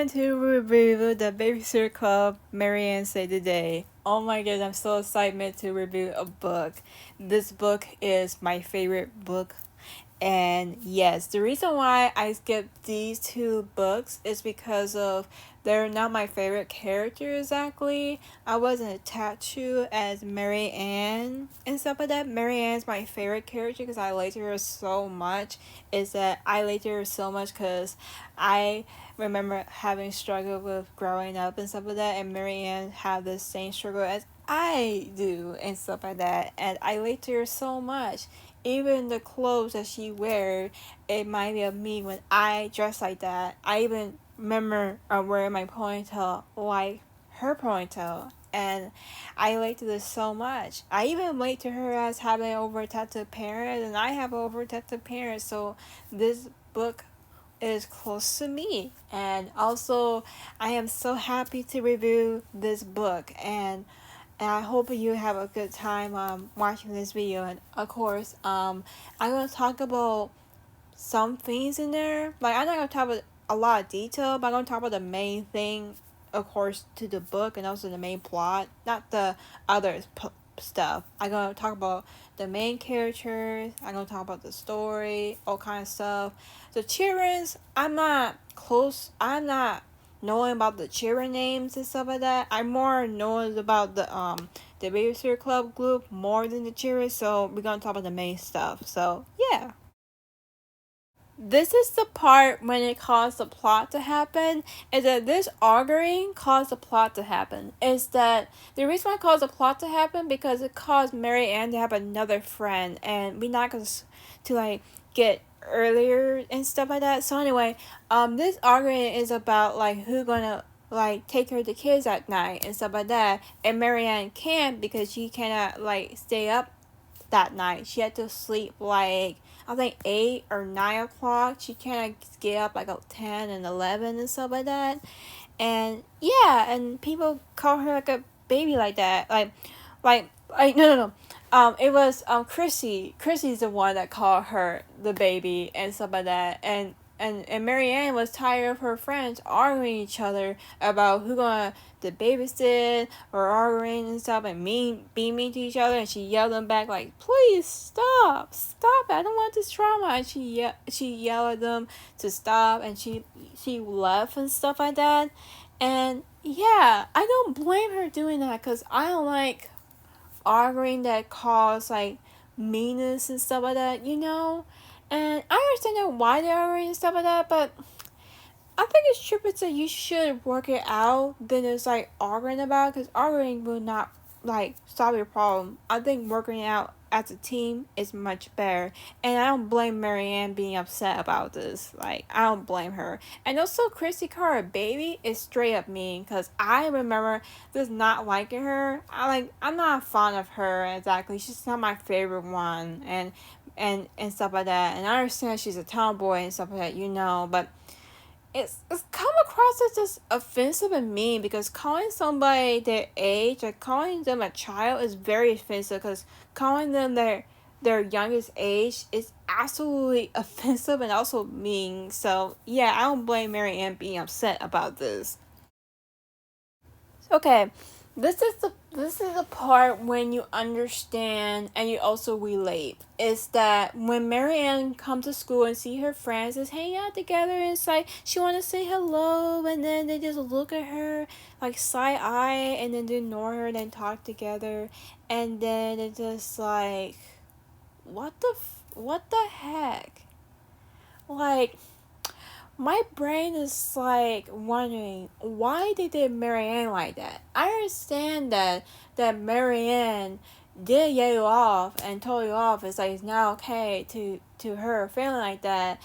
time to review the Babysitter Club Marianne Say Today. Oh my god, I'm so excited to review a book. This book is my favorite book. And yes, the reason why I skipped these two books is because of they're not my favorite character exactly. I wasn't attached to as Mary Ann and stuff like that. Mary Ann's my favorite character because I liked her so much. Is that I liked her so much because I remember having struggled with growing up and stuff like that, and Mary Ann had the same struggle as I do and stuff like that, and I liked her so much. Even the clothes that she wear, it reminded me of me when I dress like that. I even remember wearing my ponytail like her ponytail, and I liked this so much. I even relate to her as having overprotective parents, and I have overprotective parents, so this book is close to me. And also, I am so happy to review this book, and I hope you have a good time watching this video. And of course, I'm gonna talk about some things in there. Like, I'm not gonna talk about a lot of detail, but I'm gonna talk about the main thing, of course, to the book, and also the main plot, not the other stuff. I'm gonna talk about the main characters. I'm gonna talk about the story, all kind of stuff. The children's, I'm not close. I'm not knowing about the children names and stuff like that. I'm more knowing about the Babysitter Club group more than the children. So we're gonna talk about the main stuff. So yeah. This is the part when it caused the plot to happen, is that this arguing caused the plot to happen. Is that the reason why it caused the plot to happen because it caused Mary Ann to have another friend, and we're not going to like get earlier and stuff like that. So anyway, this argument is about like who gonna like take care of the kids at night and stuff like that, and Mary Ann can't because she cannot like stay up that night. She had to sleep like I think 8 or 9 o'clock. She can't get up like 10 and 11 and stuff like that. And yeah, and people call her like a baby like that. Like no. It was Chrissy. Chrissy's the one that called her the baby and stuff like that. And Marianne was tired of her friends arguing each other about who gonna the babysit or arguing and stuff and being mean to each other, and she yelled them back like, "Please stop it, I don't want this trauma." And she yelled at them to stop, and she left and stuff like that. And yeah, I don't blame her doing that because I don't like arguing that cause like meanness and stuff like that, you know. And I understand that why they're arguing and stuff like that, but I think it's true that you should work it out than it's like arguing about, because arguing will not like solve your problem. I think working it out as a team is much better, and I don't blame Marianne being upset about this. Like, I don't blame her. And also, Kristy Carter baby is straight up mean, because I remember just not liking her. I'm not fond of her exactly. She's not my favorite one, and stuff like that. And I understand she's a tomboy and stuff like that, you know, but it's come across as just offensive and mean, because calling somebody their age, like calling them a child, is very offensive, because calling them their youngest age is absolutely offensive and also mean. So yeah, I don't blame Mary Ann being upset about this. Okay, this is the part when you understand and you also relate. Is that when Marianne comes to school and see her friends is hanging out together, and it's like she want to say hello, and then they just look at her like side eye, and then they ignore her, and then talk together, and then it's just like, what the heck, like. My brain is like wondering why they did Marianne like that. I understand that Marianne did yell you off and told you off. It's like it's not okay to her feeling like that,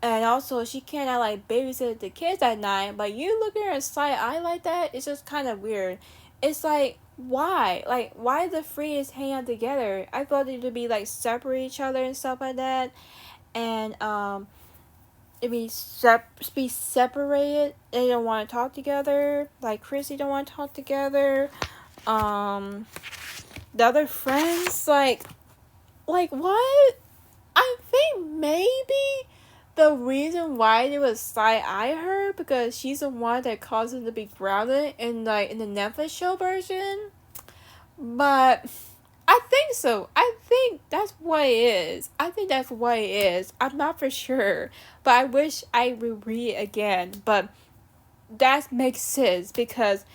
and also she cannot like babysit the kids at night. But you look at her side eye like that, it's just kind of weird. It's like, why? Like, why the three is hanging out together? I thought they would be like separate each other and stuff like that, and it be separated. They don't want to talk together. Like, Chrissy don't want to talk together. The other friends, like what? I think maybe the reason why they would side eye her because she's the one that caused him to be grounded in the Netflix show version. But I think so. I think that's what it is. I think that's what it is. I'm not for sure, but I wish I would read it again. But that makes sense because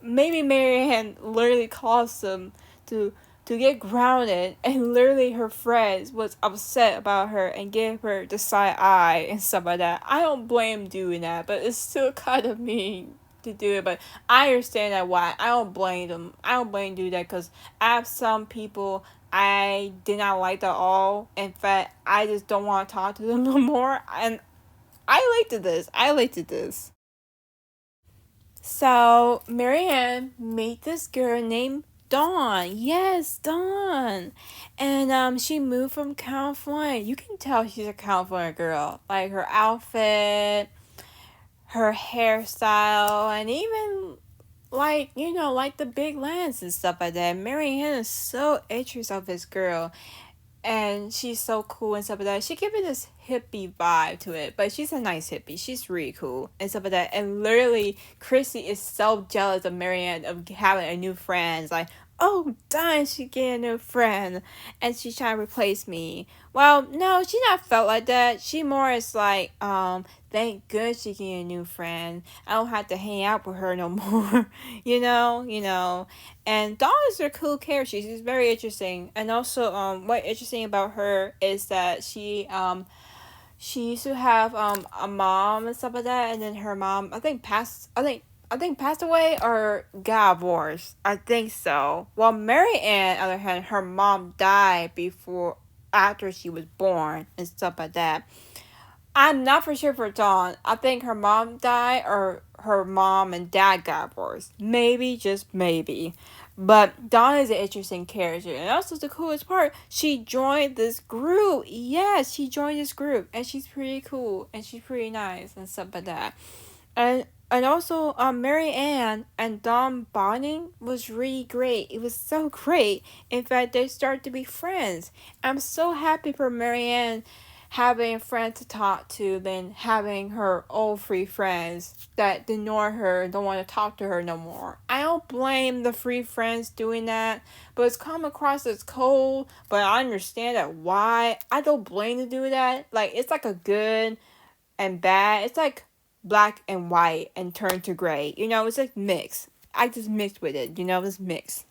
maybe Marianne literally caused them to get grounded, and literally her friends was upset about her and gave her the side eye and stuff like that. I don't blame doing that, but it's still kind of mean to do it. But I understand that why. I don't blame them. I don't blame do that because I have some people I did not like at all. In fact, I just don't want to talk to them no more. And I liked this. I liked this. So Marianne met this girl named Dawn. Yes, Dawn. And she moved from California. You can tell she's a California girl. Like her outfit, her hairstyle, and even like, like the big lens and stuff like that. Marianne is so interested of this girl, and she's so cool and stuff like that. She gives me this hippie vibe to it, but she's a nice hippie. She's really cool and stuff like that. And literally, Kristy is so jealous of Marianne of having a new friend. It's like, oh, darn, she get a new friend, and she's trying to replace me. Well, no, she not felt like that. She more is like, thank goodness she get a new friend. I don't have to hang out with her no more. you know. And Dawn is a cool character. She's very interesting. And also, what interesting about her is that she used to have a mom and stuff like that, and then her mom I think passed away or got divorced. I think so. Well, Mary Ann, on the other hand, her mom died after she was born and stuff like that. I'm not for sure for Dawn. I think her mom died or her mom and dad got divorced. Maybe, just maybe. But Dawn is an interesting character. And also the coolest part, she joined this group. Yes, she joined this group. And she's pretty cool. And she's pretty nice and stuff like that. And also Mary Ann and Dawn bonding was really great. It was so great. In fact, they started to be friends. I'm so happy for Mary Ann having a friend to talk to than having her old free friends that ignore her and don't want to talk to her no more. I don't blame the free friends doing that, but it's come across as cold, but I understand that why. I don't blame them to do that. Like, it's like a good and bad. It's like black and white and turn to gray. It's like mixed. I just mixed with it. It's mixed.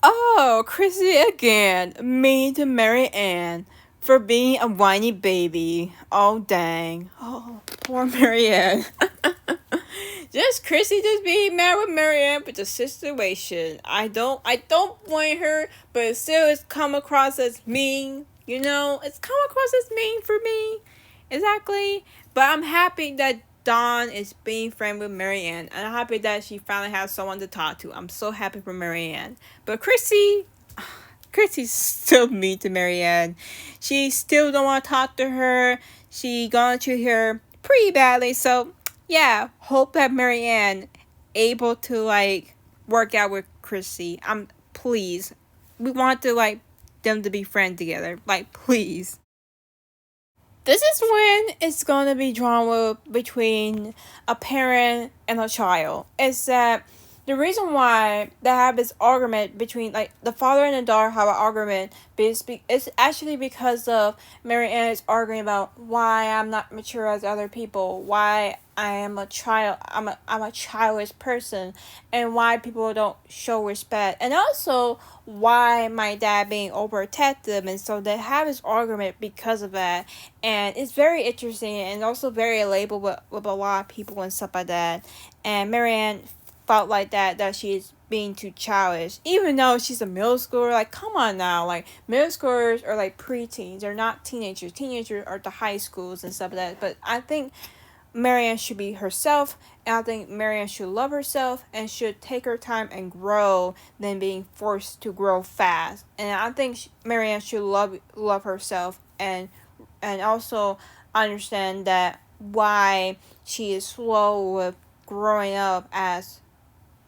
Oh, Chrissy again. Mean to Mary Ann for being a whiny baby. Oh, dang. Oh, poor Mary Ann. Just Chrissy just being mad with Mary Ann with the situation. I don't blame her, but it still it's come across as mean. It's come across as mean for me. Exactly. But I'm happy that Dawn is being friends with Marianne. And I'm happy that she finally has someone to talk to. I'm so happy for Marianne. But Chrissy's still mean to Marianne. She still don't want to talk to her. She gonna treat her pretty badly. So yeah, hope that Marianne able to work out with Chrissy. Please. We want to them to be friends together. Please. This is when it's gonna be drama between a parent and a child. It's that the reason why they have this argument between the father and the daughter have an argument it's actually because of Mary Ann is arguing about why I'm not mature as other people, why I am a child, I'm a childish person, and why people don't show respect, and also why my dad being overprotective, and so they have this argument because of that, and it's very interesting and also very relatable with a lot of people and stuff like that, and Marianne felt like that she's being too childish, even though she's a middle schooler. Come on now, middle schoolers are preteens, they're not teenagers. Teenagers are the high schools and stuff like that. But I think Marianne should be herself, and I think Marianne should love herself and should take her time and grow than being forced to grow fast. And I think Marianne should love herself and also understand that why she is slow with growing up as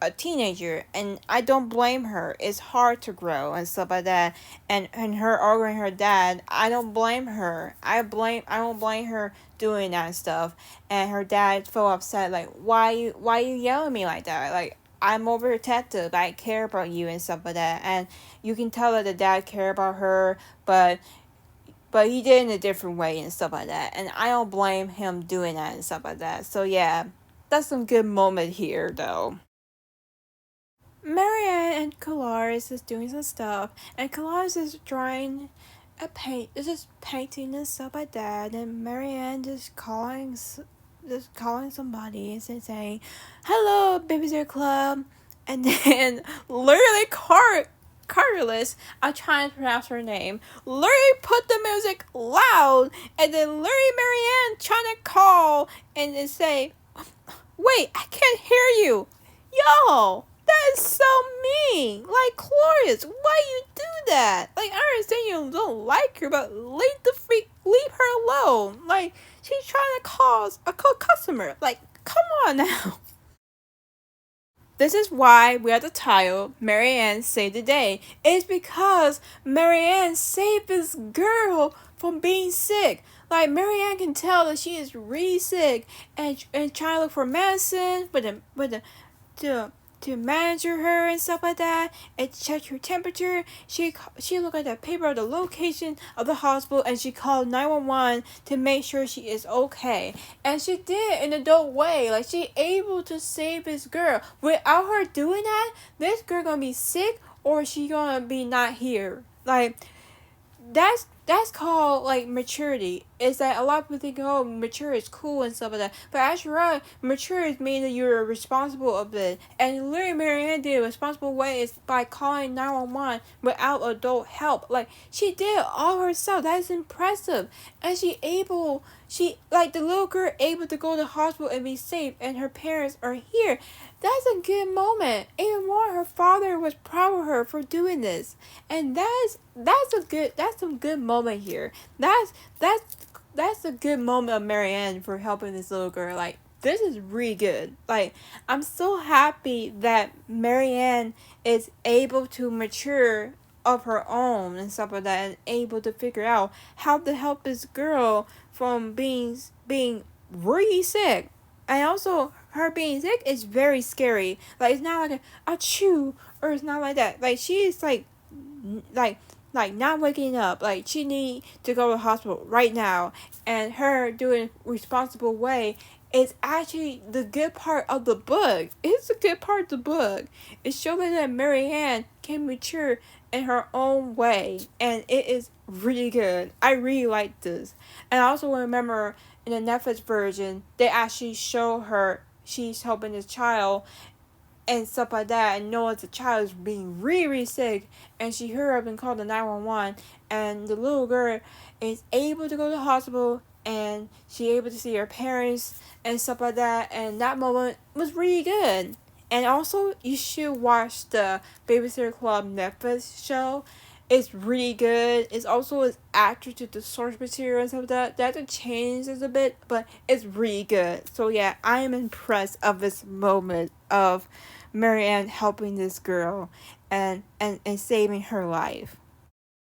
a teenager, and I don't blame her. It's hard to grow and stuff like that. And her arguing her dad, I don't blame her. I don't blame her doing that stuff. And her dad felt upset, like, why you yelling at me like that? Like, I'm overprotective. I care about you and stuff like that. And you can tell that the dad care about her, but he did it in a different way and stuff like that. And I don't blame him doing that and stuff like that. So yeah, that's some good moment here though. Marianne and Colaris is doing some stuff, and Colaris is drawing a paint, is just painting and stuff like that, and Marianne just calling somebody and saying, "Hello, Babysitter Club," and then literally Carlos, I'm trying to pronounce her name, literally put the music loud, and then literally Marianne trying to call and then say, "Wait, I can't hear you, yo." That is so mean. Like, Claudius, why you do that? Like, I understand you don't like her, but leave her alone. Like, she's trying to cause a customer. Like, come on now. This is why we have the title, Marianne Saved the Day. It's because Marianne saved this girl from being sick. Like, Marianne can tell that she is really sick and trying to look for medicine to manage her and stuff like that, and check her temperature. She looked at the paper of the location of the hospital, and she called 911 to make sure she is okay. And she did in an adult way. Like, she able to save this girl. Without her doing that, this girl gonna be sick or she gonna be not here. Like, that's called like maturity. Is that a lot of people think, oh, mature is cool and stuff like that, but actually mature is mean that you're responsible of it. And literally Marianne did a responsible way is by calling 911 without adult help. Like, she did it all herself. That is impressive. And she like the little girl able to go to the hospital and be safe, and her parents are here. That's a good moment. Even more, her father was proud of her for doing this, and that's some good moment here. That's a good moment of Marianne for helping this little girl. Like, this is really good. Like, I'm so happy that Marianne is able to mature of her own and stuff like that, and able to figure out how to help this girl from being really sick. And also, her being sick is very scary. Like, it's not like a chew, or it's not like that. Like, she is like not waking up. Like, she need to go to the hospital right now, and her doing responsible way is actually the good part of the book. It's a good part of the book. It's showing that Marianne can mature in her own way, and it is really good. I really like this. And I also remember in the Netflix version, they actually show her she's helping this child and stuff like that, and knowing the child is being really, really sick, and she hurried up and called the 911, and the little girl is able to go to the hospital, and she able to see her parents and stuff like that, and that moment was really good. And also, you should watch the Babysitter Club Netflix show. It's really good. It's also accurate to the source material and stuff like that. That had to change a bit, but it's really good. So yeah, I am impressed of this moment of Marianne helping this girl and saving her life.